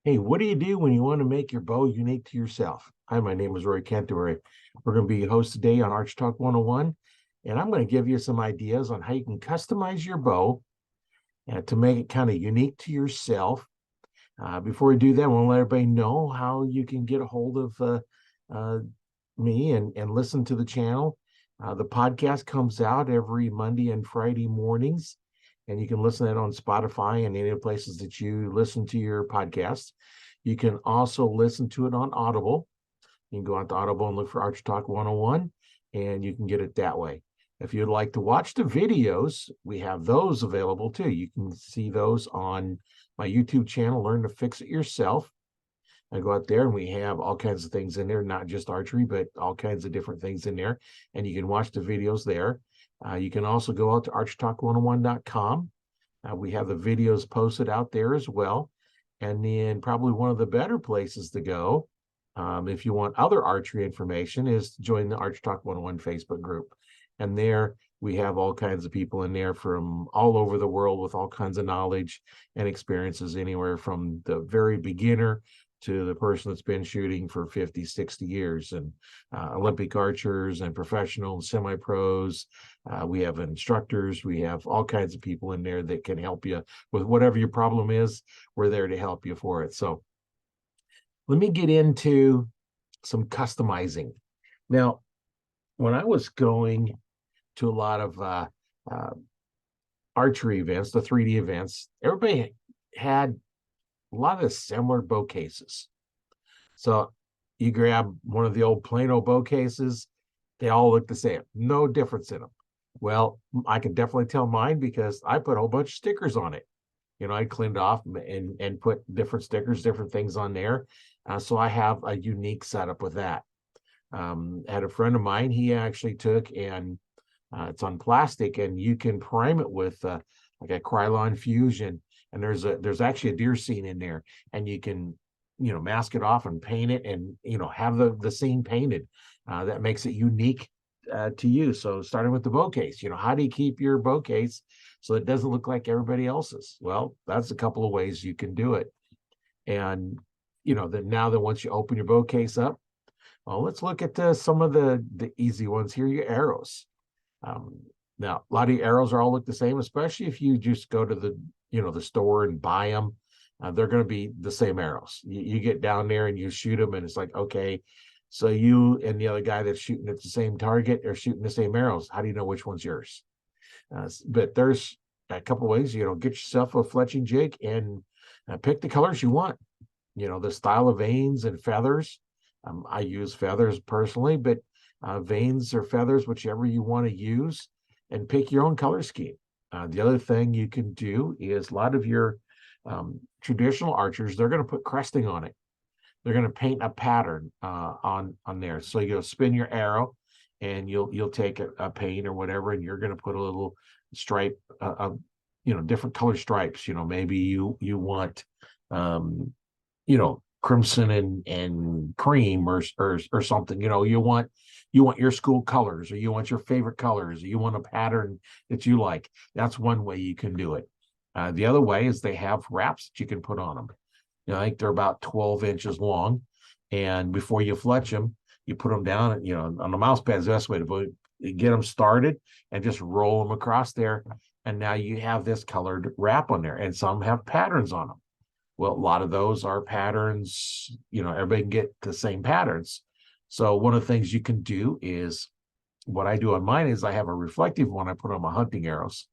Hey, what do you do when you want to make your bow unique to yourself? Hi, my name is Roy Canterbury. We're going to be your host today on Arch Talk 101, and I'm going to give you some ideas on how you can customize your bow to make it kind of unique to yourself. Before we do that, I want to let everybody know how you can get a hold of uh, me and listen to the channel. The podcast comes out every Monday and Friday mornings, and you can listen to it on Spotify and any of the places that you listen to your podcasts. You can also listen to it on Audible. You can go on to Audible and look for Arch Talk 101, and you can get it that way. If you'd like to watch the videos, we have those available too. You can see those on my YouTube channel, Learn to Fix It Yourself. I go out there and we have all kinds of things in there, not just archery, but all kinds of different things in there. And you can watch the videos there. You can also go out to archtalk101.com. We have the videos posted out there as well. And then probably one of the better places to go, if you want other archery information, is to join the Arch Talk 101 Facebook group. And there we have all kinds of people in there from all over the world with all kinds of knowledge and experiences, anywhere from the very beginner to the person that's been shooting for 50, 60 years, and Olympic archers and professional and semi-pros. We have instructors. We have all kinds of people in there that can help you with whatever your problem is. We're there to help you for it. So let me get into some customizing. Now, when I was going to a lot of archery events, the 3D events, everybody had a lot of similar bow cases. So you grab one of the old Plano bow cases, they all look the same, no difference in them. Well, I can definitely tell mine because I put a whole bunch of stickers on it. I cleaned off and put different stickers, different things on there. So I have a unique setup with that. I had a friend of mine, he actually took and it's on plastic, and you can prime it with like a Krylon Fusion, and there's actually a deer scene in there, and you can mask it off and paint it, and have the scene painted. That makes it unique to you. So starting with the bow case, how do you keep your bow case so it doesn't look like everybody else's? Well, that's a couple of ways you can do it. And now that once you open your bow case up, well, let's look at some of the easy ones here. Your arrows. Now, a lot of your arrows are all look the same, especially if you just go to the store and buy them. They're going to be the same arrows. You get down there and you shoot them, and it's like, okay, so you and the other guy that's shooting at the same target are shooting the same arrows. How do you know which one's yours? But there's a couple ways. Get yourself a fletching jig and pick the colors you want. The style of vanes and feathers. I use feathers personally, but vanes or feathers, whichever you want to use, and pick your own color scheme. The other thing you can do is a lot of your traditional archers, they're going to put cresting on it. They're going to paint a pattern on there. So you'll spin your arrow, and you'll take a paint or whatever, and you're going to put a little stripe, different color stripes. Maybe you want, crimson and cream or something. You want your school colors, or you want your favorite colors, or you want a pattern that you like. That's one way you can do it. The other way is they have wraps that you can put on them. I think they're about 12 inches long, and before you fletch them, you put them down, on the mouse pad is the best way to get them started, and just roll them across there, and now you have this colored wrap on there. And some have patterns on them. Well, a lot of those are patterns, everybody can get the same patterns. So one of the things you can do is, what I do on mine is I have a reflective one I put on my hunting arrows.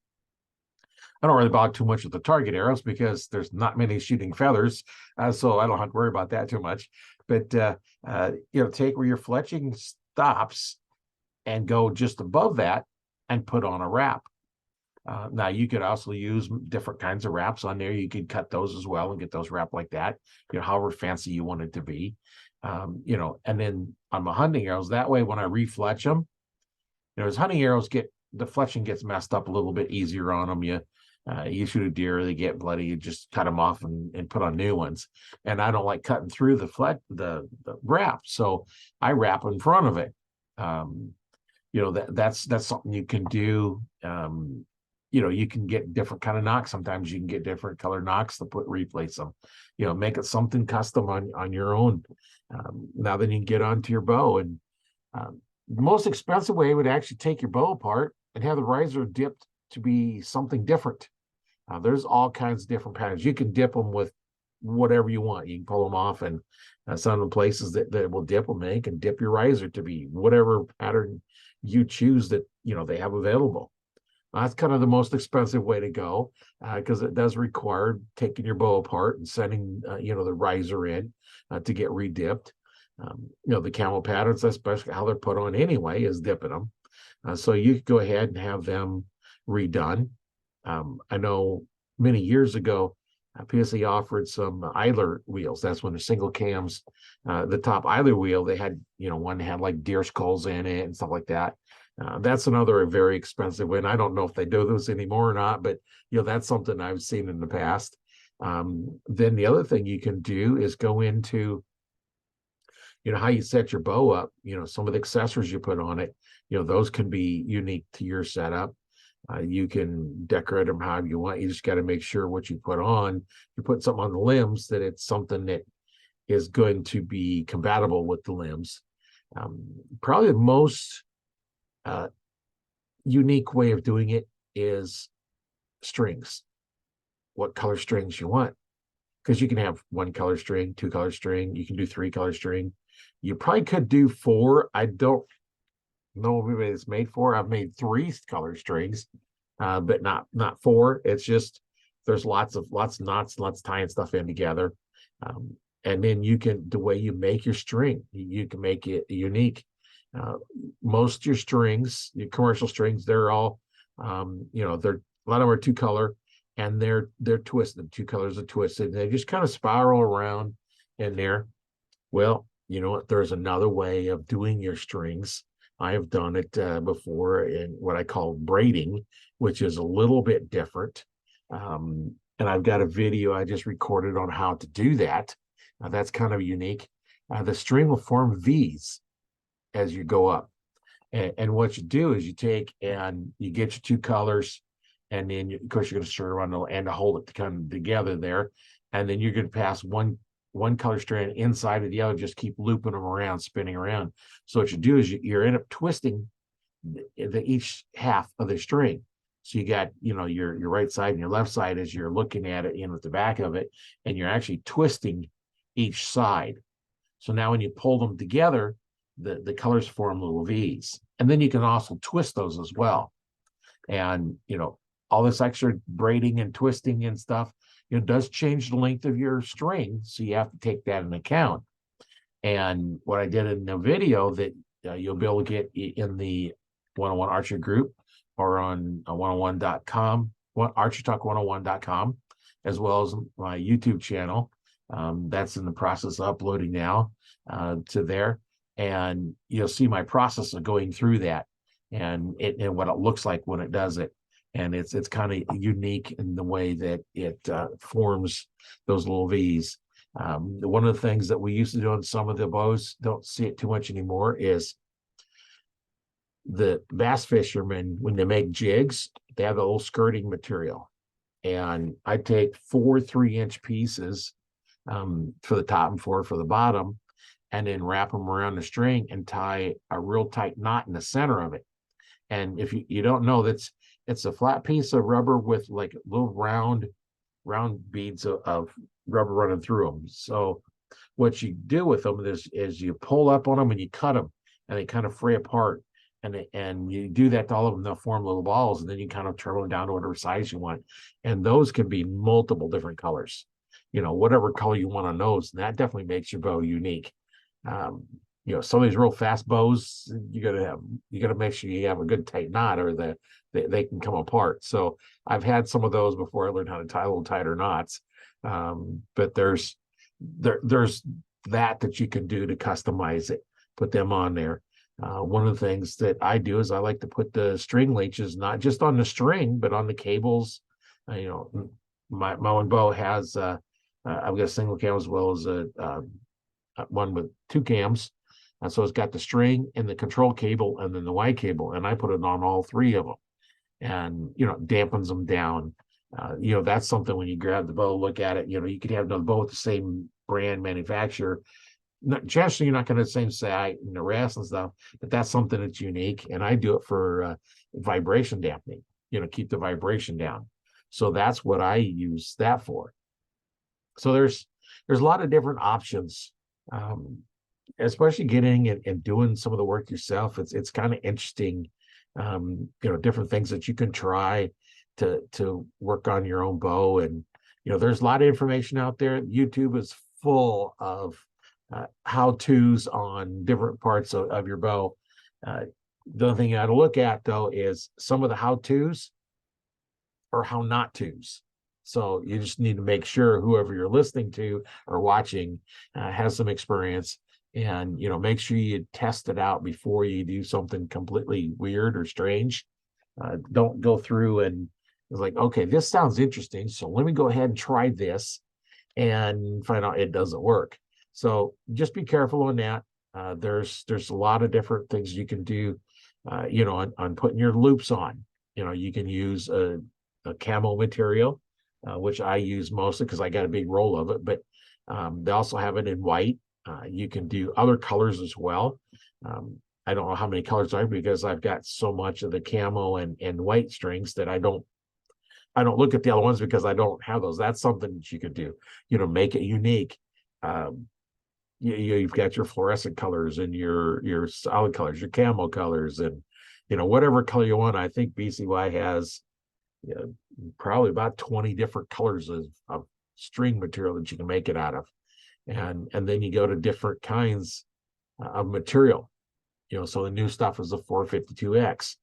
I don't really bother too much with the target arrows because there's not many shooting feathers, so I don't have to worry about that too much. But take where your fletching stops and go just above that and put on a wrap. Now, you could also use different kinds of wraps on there. You could cut those as well and get those wrapped like that, however fancy you want it to be. And then on my hunting arrows, that way when I refletch them, as hunting arrows the fletching gets messed up a little bit easier on them. You shoot a deer, they get bloody, you just cut them off and put on new ones. And I don't like cutting through the wrap, so I wrap in front of it. That's something you can do. you can get different kind of knocks. Sometimes you can get different color knocks to replace them. Make it something custom on your own. Now then you can get onto your bow. And the most expensive way would actually take your bow apart and have the riser dipped to be something different. There's all kinds of different patterns. You can dip them with whatever you want. You can pull them off, and some of the places that will dip them, they can dip your riser to be whatever pattern you choose that they have available. That's kind of the most expensive way to go, because it does require taking your bow apart and sending the riser in to get redipped. The camel patterns, especially how they're put on anyway, is dipping them. So you could go ahead and have them redone. I know many years ago, PSA offered some idler wheels. That's when the single cams, the top idler wheel, they had, one had like deer skulls in it and stuff like that. That's another very expensive one. I don't know if they do those anymore or not, but that's something I've seen in the past. Then the other thing you can do is go into, how you set your bow up, some of the accessories you put on it, those can be unique to your setup. You can decorate them however you want. You just got to make sure what you put on, you put something on the limbs, that it's something that is going to be compatible with the limbs. Probably the most unique way of doing it is strings. What color strings you want, because you can have 1 color string, 2 color string, you can do 3 color string. You probably could do 4. I don't know if it's made 4. I've made 3 color strings, but not 4. It's just there's lots of knots, lots of tying stuff in together. And then the way you make your string, you can make it unique. Most of your strings, your commercial strings, they're all, they're a lot of them are 2 color, and they're twisted. 2 colors are twisted. And they just kind of spiral around in there. Well, you know what? There's another way of doing your strings. I have done it before in what I call braiding, which is a little bit different. And I've got a video I just recorded on how to do that. That's kind of unique. The string will form V's as you go up. And what you do is you take and you get your 2 colors, and then of course you're going to string around the end to hold it to come together there. And then you're going to pass one color strand inside of the other, just keep looping them around, spinning around. So what you do is you end up twisting each half of the string. So you got, your right side and your left side as you're looking at it, at the back of it, and you're actually twisting each side. So now when you pull them together, the colors form little V's. And then you can also twist those as well. And, all this extra braiding and twisting and stuff, does change the length of your string. So you have to take that into account. And what I did in the video that you'll be able to get in the 101 Archery group, or on 101.com, archerytalk101.com, as well as my YouTube channel. That's in the process of uploading now to there. And you'll see my process of going through that and what it looks like when it does it. And it's kind of unique in the way that it forms those little V's. One of the things that we used to do on some of the bows, don't see it too much anymore, is the bass fishermen, when they make jigs, they have a little skirting material. And I take 4 3-inch pieces for the top and 4 for the bottom, and then wrap them around the string and tie a real tight knot in the center of it. And if you don't know, it's a flat piece of rubber with like little round beads of rubber running through them. So what you do with them is you pull up on them and you cut them, and they kind of fray apart. And you do that to all of them, they'll form little balls, and then you kind of turn them down to whatever size you want. And those can be multiple different colors, whatever color you want on those. And that definitely makes your bow unique. Some of these real fast bows, you gotta make sure you have a good tight knot, or they can come apart. So I've had some of those before I learned how to tie a little tighter knots. But there's that you can do to customize it, put them on there. One of the things that I do is I like to put the string leeches not just on the string, but on the cables. My one bow has I've got a single cam as well as a one with 2 cams. And so it's got the string and the control cable and then the Y cable, and I put it on all 3 of them. and dampens them down. That's something when you grab the bow, look at it. You could have another bow with the same brand manufacturer. Generally, you're not going to the same sight and the rest and stuff, but that's something that's unique. And I do it for vibration dampening. Keep the vibration down. So that's what I use that for. So there's a lot of different options, especially getting and doing some of the work yourself. It's kind of interesting, different things that you can try to work on your own bow. And there's a lot of information out there. YouTube is full of how-tos on different parts of your bow. The other thing you got to look at though is some of the how-tos or how not tos. So you just need to make sure whoever you're listening to or watching has some experience, and make sure you test it out before you do something completely weird or strange. Don't go through and it's like, okay, this sounds interesting, so let me go ahead and try this and find out it doesn't work. So just be careful on that. There's a lot of different things you can do, on putting your loops on. You can use a camo material, which I use mostly because I got a big roll of it, but they also have it in white. You can do other colors as well. I don't know how many colors are because I've got so much of the camo and white strings that I don't look at the other ones because I don't have those. That's something that you could do, make it unique. You've got your fluorescent colors and your solid colors, your camo colors, and whatever color you want. I think BCY has probably about 20 different colors of string material that you can make it out of, and then you go to different kinds of material. So the new stuff is the 452X,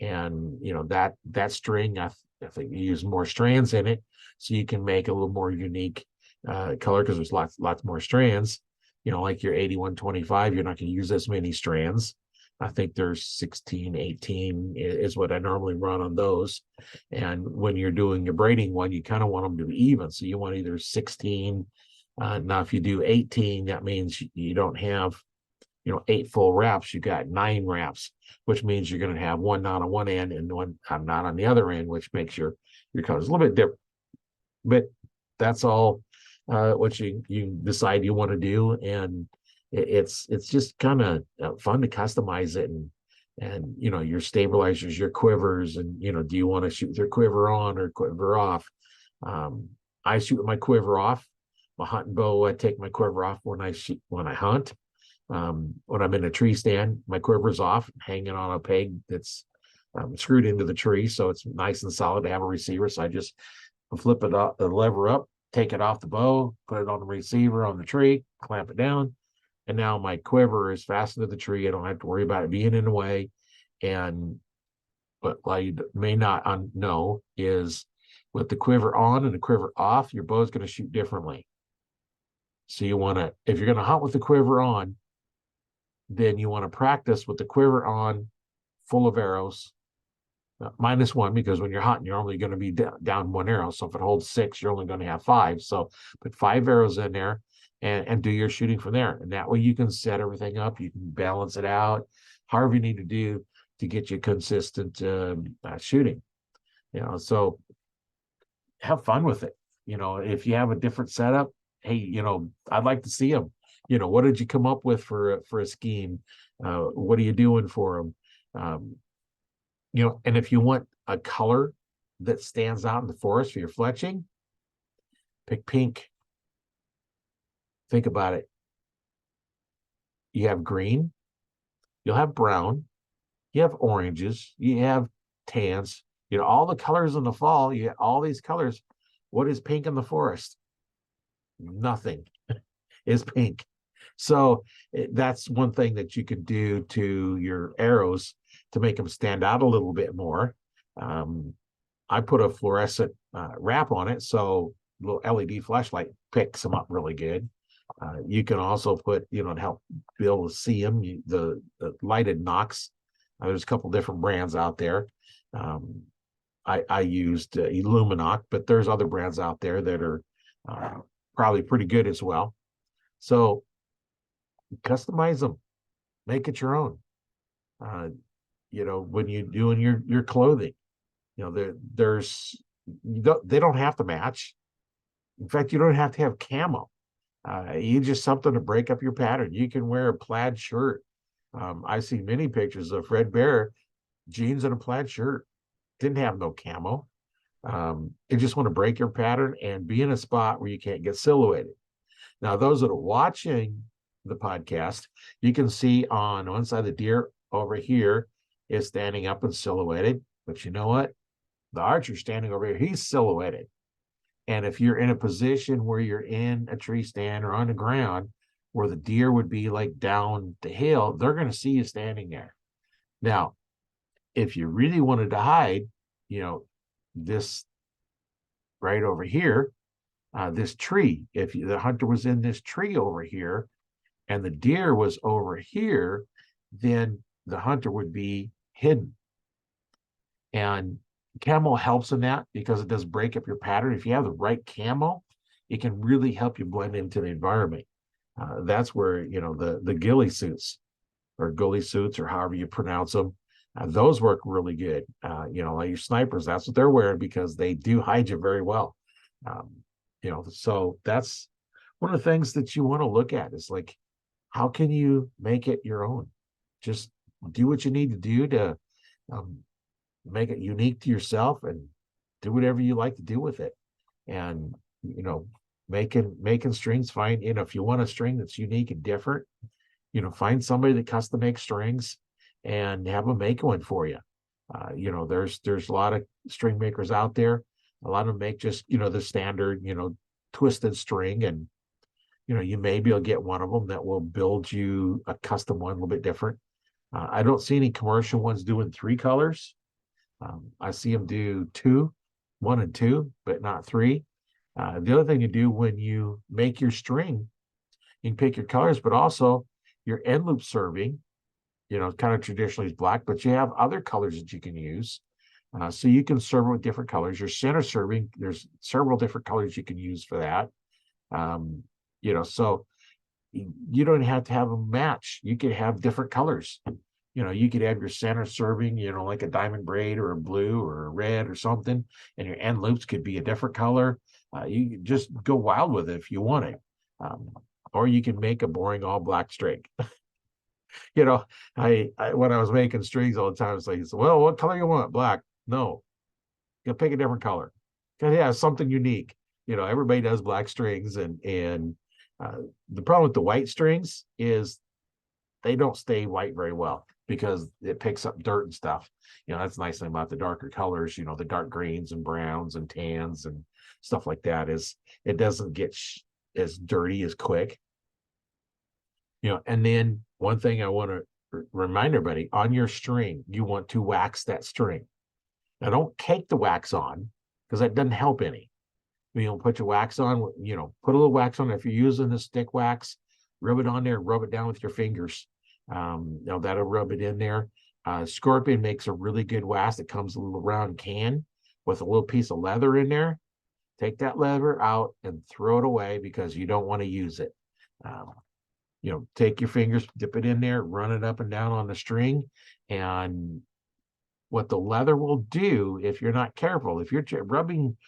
and that string, I think you use more strands in it, so you can make a little more unique color because there's lots more strands. Like your 8125, you're not going to use as many strands. I think there's 16, 18 is what I normally run on those. And when you're doing your braiding one, you kind of want them to be even. So you want either 16. Now, if you do 18, that means you don't have, 8 full wraps. You got 9 wraps, which means you're going to have one knot on one end and one knot on the other end, which makes your colors a little bit different. But that's all what you decide you want to do, and it's just kind of fun to customize it, and your stabilizers, your quivers, and do you want to shoot with your quiver on or quiver off? I shoot with my quiver off. My hunting bow, I take my quiver off when I hunt. When I'm in a tree stand, my quiver's off, hanging on a peg that's screwed into the tree, so it's nice and solid to have a receiver. So I just flip it up, the lever up, take it off the bow, put it on the receiver on the tree, clamp it down, and now my quiver is fastened to the tree. I don't have to worry about it being in the way. And what I may not know is with the quiver on and the quiver off, your bow is going to shoot differently. So you want to, if you're going to hunt with the quiver on, then you want to practice with the quiver on, full of arrows, -1, because when you're hunting, you're only going to be down 1 arrow. So if it holds 6, you're only going to have 5. So put 5 arrows in there and do your shooting from there. And that way you can set everything up. You can balance it out, however you need to do to get you consistent shooting. So have fun with it. If you have a different setup, hey, I'd like to see them. What did you come up with for a scheme? What are you doing for them? And if you want a color that stands out in the forest for your fletching, pick pink. Think about it. You have green, you'll have brown, you have oranges, you have tans, all the colors in the fall, you get all these colors. What is pink in the forest? Nothing is pink. So that's one thing that you could do to your arrows to make them stand out a little bit more. I put a fluorescent wrap on it, so a little LED flashlight picks them up really good. You can also put, to help be able to see them, the lighted nocks. There's a couple different brands out there. I used Illuminoc, but there's other brands out there that are probably pretty good as well. So customize them, make it your own. When you're doing your clothing, You know, they don't have to match. In fact, you don't have to have camo. You just something to break up your pattern. You can wear a plaid shirt. I see many pictures of Fred Bear jeans and a plaid shirt. Didn't have no camo. You just want to break your pattern and be in a spot where you can't get silhouetted. Now, those that are watching the podcast, you can see on one side the deer over here is standing up and silhouetted. But you know what? The archer standing over here, he's silhouetted. And if you're in a position where you're in a tree stand or on the ground where the deer would be like down the hill, they're going to see you standing there. Now, if you really wanted to hide, you know, this right over here, this tree, if the hunter was in this tree over here and the deer was over here, then the hunter would be hidden. And camo helps in that because it does break up your pattern. If you have the right camo, it can really help you blend into the environment. That's where, you know, the ghillie suits or ghillie suits or however you pronounce them, those work really good. You know, like your snipers, that's what they're wearing because they do hide you very well. You know, so that's one of the things that you want to look at is like, how can you make it your own? Just do what you need to do to um, make it unique to yourself and do whatever you like to do with it. And, you know, making strings, find, you know, if you want a string that's unique and different, you know, find somebody that custom makes strings and have them make one for you. You know, there's a lot of string makers out there. A lot of them make just, you know, the standard, you know, twisted string. And, you know, you maybe will get one of them that will build you a custom one a little bit different. I don't see any commercial ones doing 3 colors. I see them do 2, 1 and 2, but not 3. The other thing you do when you make your string, you can pick your colors, but also your end loop serving, you know, kind of traditionally is black, but you have other colors that you can use. So you can serve it with different colors. Your center serving, there's several different colors you can use for that. You know, so you don't have to have a match. You could have different colors. You know, you could have your center serving, you know, like a diamond braid or a blue or a red or something, and your end loops could be a different color. You just go wild with it if you want it. Or you can make a boring all black string. You know, I when I was making strings all the time, it's like, well, what color you want? Black. No, you pick a different color. Because yeah, something unique. You know, everybody does black strings, and the problem with the white strings is they don't stay white very well because it picks up dirt and stuff. You know, that's the nice thing about the darker colors, you know, the dark greens and browns and tans and stuff like that is it doesn't get as dirty as quick. You know, and then one thing I want to remind everybody on your string, you want to wax that string. Now, don't cake the wax on because that doesn't help any. You know, put your wax on, you know, put a little wax on. If you're using the stick wax, rub it on there, rub it down with your fingers. You know, that'll rub it in there. Scorpion makes a really good wax that comes in a little round can with a little piece of leather in there. Take that leather out and throw it away because you don't want to use it. You know, take your fingers, dip it in there, run it up and down on the string. And what the leather will do, if you're not careful, if you're rubbing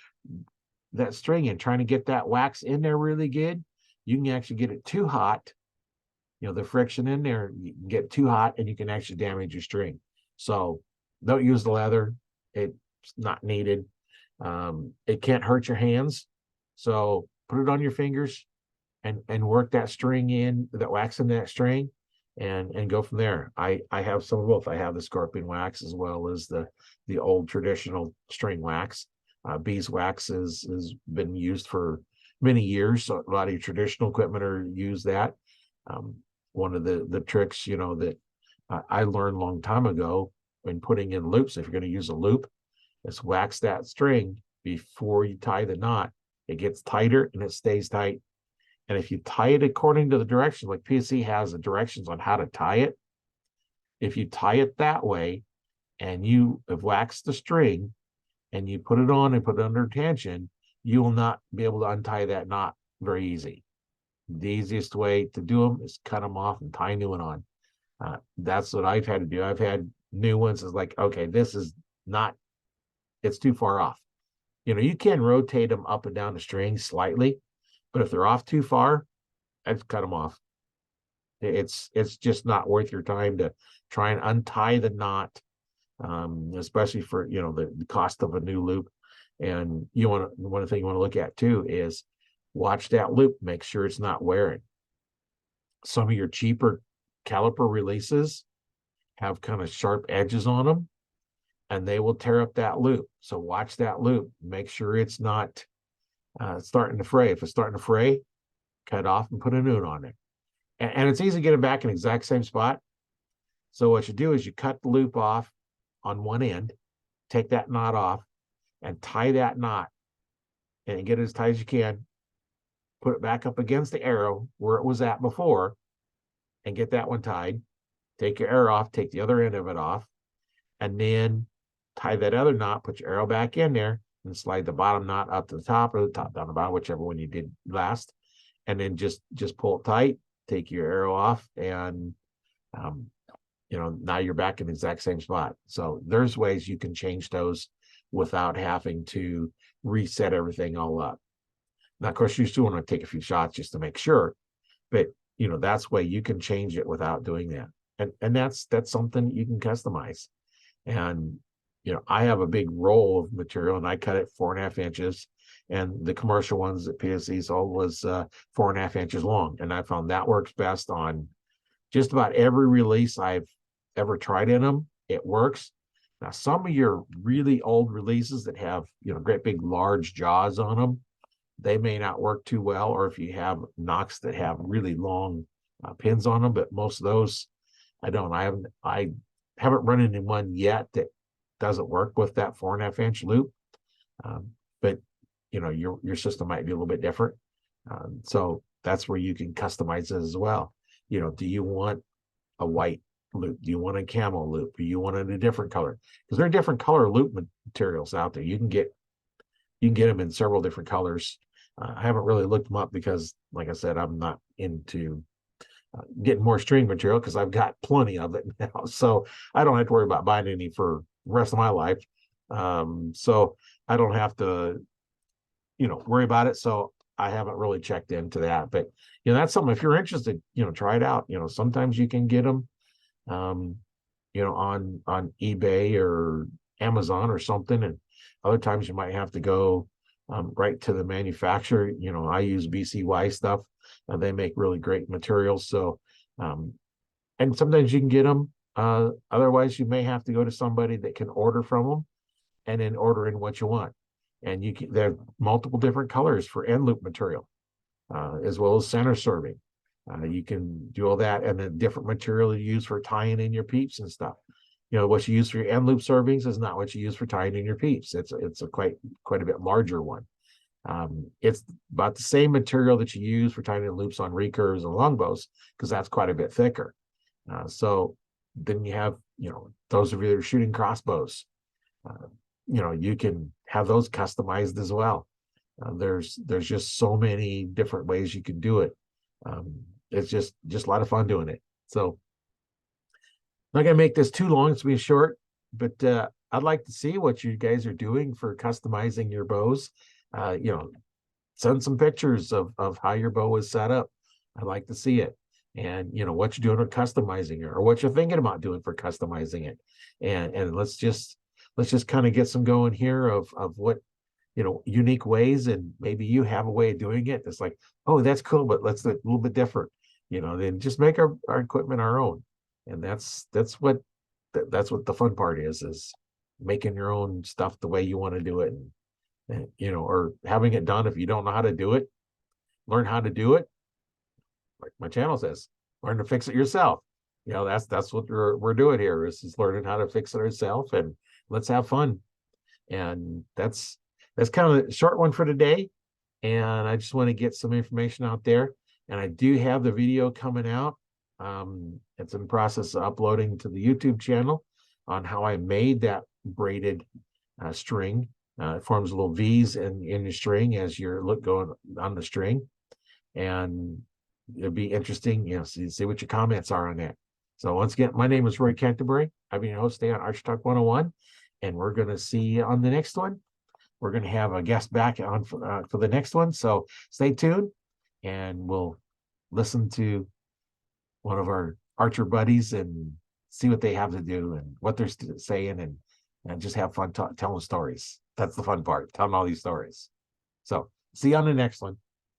that string and trying to get that wax in there really good, you can actually get it too hot. You know, the friction in there, you can get too hot and you can actually damage your string. So don't use the leather. It's not needed. It can't hurt your hands. So put it on your fingers and work that string in, that wax in that string, and go from there. I have some of both. I have the scorpion wax as well as the old traditional string wax. Beeswax has been used for many years. So a lot of your traditional equipment are use that. One of the tricks, you know, that I learned a long time ago when putting in loops, if you're going to use a loop, is wax that string before you tie the knot. It gets tighter and it stays tight. And if you tie it according to the directions, like PSC has the directions on how to tie it, if you tie it that way and you have waxed the string and you put it on and put it under tension, you will not be able to untie that knot very easy. The easiest way to do them is cut them off and tie a new one on. That's what I've had to do. I've had new ones. It's like, okay, this is not it's too far off. You can rotate them up and down the string slightly, but if they're off too far, I'd cut them off. It's just not worth your time to try and untie the knot, especially for the cost of a new loop. And one thing you want to look at too is watch that loop, make sure it's not wearing. Some of your cheaper caliper releases have kind of sharp edges on them, and they will tear up that loop. So watch that loop, make sure it's not starting to fray. If it's starting to fray, cut off and put a new one on it. And it's easy to get it back in the exact same spot. So what you do is you cut the loop off on one end, take that knot off, and tie that knot, and get it as tight as you can. Put it back up against the arrow where it was at before, and get that one tied. Take your arrow off, take the other end of it off, and then tie that other knot, put your arrow back in there, and slide the bottom knot up to the top, or the top down the bottom, whichever one you did last, and then just pull it tight, take your arrow off, and now you're back in the exact same spot. So there's ways you can change those without having to reset everything all up. Now, of course, you still want to take a few shots just to make sure, but that's way you can change it without doing that. And that's something you can customize. And I have a big roll of material, and I cut it 4.5 inches, and the commercial ones that PSE sold was 4.5 inches long. And I found that works best on just about every release I've ever tried in them. It works. Now, some of your really old releases that have great big large jaws on them, they may not work too well, or if you have nocks that have really long pins on them. But most of those, I don't. I haven't run into one yet that doesn't work with that 4.5 inch loop. But your system might be a little bit different. So that's where you can customize it as well. Do you want a white loop? Do you want a camel loop? Do you want it a different color? Because there are different color loop materials out there. You can get them in several different colors. I haven't really looked them up because, like I said, I'm not into getting more string material because I've got plenty of it now. So I don't have to worry about buying any for the rest of my life. So I don't have to, worry about it. So I haven't really checked into that. But, that's something, if you're interested, try it out. Sometimes you can get them, on eBay or Amazon or something. And other times you might have to go right to the manufacturer. I use BCY stuff. They make really great materials. So, and sometimes you can get them. Otherwise, you may have to go to somebody that can order from them and then order in what you want. And there are multiple different colors for end loop material, as well as center serving. You can do all that, and then different material you use for tying in your peeps and stuff. What you use for your end loop servings is not what you use for tying in your peeps. It's a quite a bit larger one. It's about the same material that you use for tying in loops on recurves and longbows, because that's quite a bit thicker. So then you have, those of you that are shooting crossbows, you can have those customized as well. There's just so many different ways you can do it. It's just a lot of fun doing it. So I'm not gonna make this too long. It's gonna be short, but I'd like to see what you guys are doing for customizing your bows. Send some pictures of how your bow is set up. I'd like to see it. And what you're doing with customizing it, or what you're thinking about doing for customizing it. And let's just kind of get some going here of what unique ways, and maybe you have a way of doing it. It's like, oh, that's cool, but let's do it a little bit different. Then just make our equipment our own. And that's what the fun part is making your own stuff the way you want to do it. And or having it done. If you don't know how to do it, learn how to do it. Like my channel says, learn to fix it yourself. That's what we're doing here, is learning how to fix it ourselves, and let's have fun. And that's kind of a short one for today. And I just want to get some information out there. And I do have the video coming out. It's in the process of uploading to the YouTube channel on how I made that braided string. It forms little V's in your string as you're going on the string. And it'll be interesting, see what your comments are on that. So once again, my name is Roy Canterbury. I've been your host today on Archery Talk 101. and we're going to see you on the next one. We're going to have a guest back on for the next one. So stay tuned, and we'll listen to one of our archer buddies and see what they have to do and what they're saying, and just have fun telling stories. That's the fun part, telling all these stories. So see you on the next one.